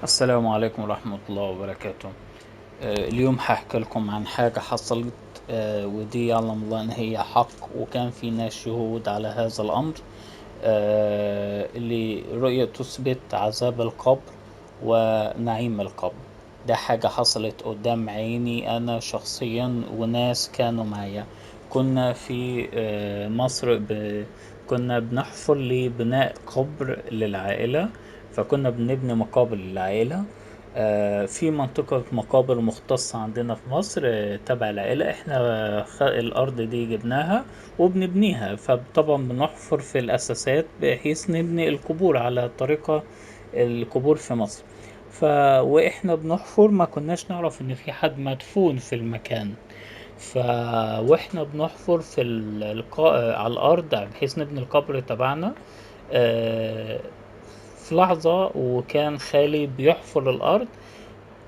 السلام عليكم ورحمة الله وبركاته. اليوم هحكي لكم عن حاجة حصلت، ودي يعلم الله إن هي حق، وكان في ناس شهود على هذا الأمر. اللي رؤية تثبت عذاب القبر ونعيم القبر. ده حاجة حصلت قدام عيني أنا شخصيا وناس كانوا معايا. كنا في مصر كنا بنحفر لبناء قبر للعائلة، فكنا بنبني مقابر للعائلة. في منطقة مقابر مختصة عندنا في مصر، تبع العائلة. احنا الأرض دي جبناها وبنبنيها، فطبعا بنحفر في الأساسات بحيث نبني القبور على طريقة القبور في مصر. وإحنا بنحفر ما كناش نعرف إن في حد مدفون في المكان. ف وإحنا بنحفر في على الأرض بحيث نبني القبر تبعنا. آه، في لحظة وكان خالي بيحفر الأرض،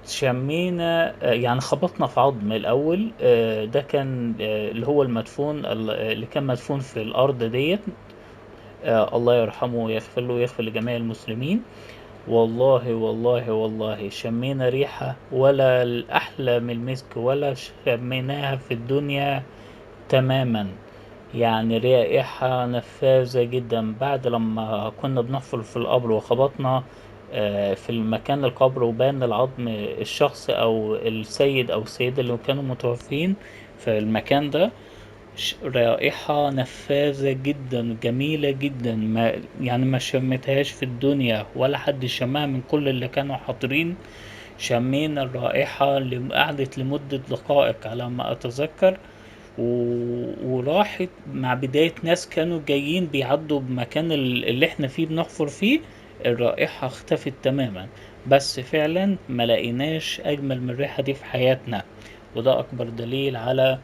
شمينا، يعني خبطنا في عظم الأول. ده كان اللي هو المدفون، اللي كان مدفون في الأرض ديت. الله يرحمه ويغفر له ويغفر لجميع المسلمين. والله والله والله شمينا ريحة ولا الأحلى من المسك ولا شميناها في الدنيا تماما. يعني رائحة نفاذة جدا بعد لما كنا بنحفر في القبر وخبطنا في المكان القبر وبان العظم الشخص أو السيد أو السيدة اللي كانوا متوفين في المكان ده. رائحة نفاذة جدا جميلة جدا، ما شمتهاش في الدنيا ولا حد شمها من كل اللي كانوا حاضرين. شمينا الرائحة اللي قعدت لمدة دقائق على ما أتذكر. وراحت مع بداية ناس كانوا جايين بيعدوا بمكان اللي احنا فيه بنحفر فيه. الرائحة اختفت تماما. بس فعلا ما لقيناش أجمل من الريحة دي في حياتنا. وده أكبر دليل على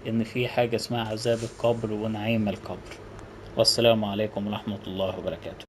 إن في حاجة اسمها عذاب القبر ونعيم القبر. والسلام عليكم ورحمة الله وبركاته.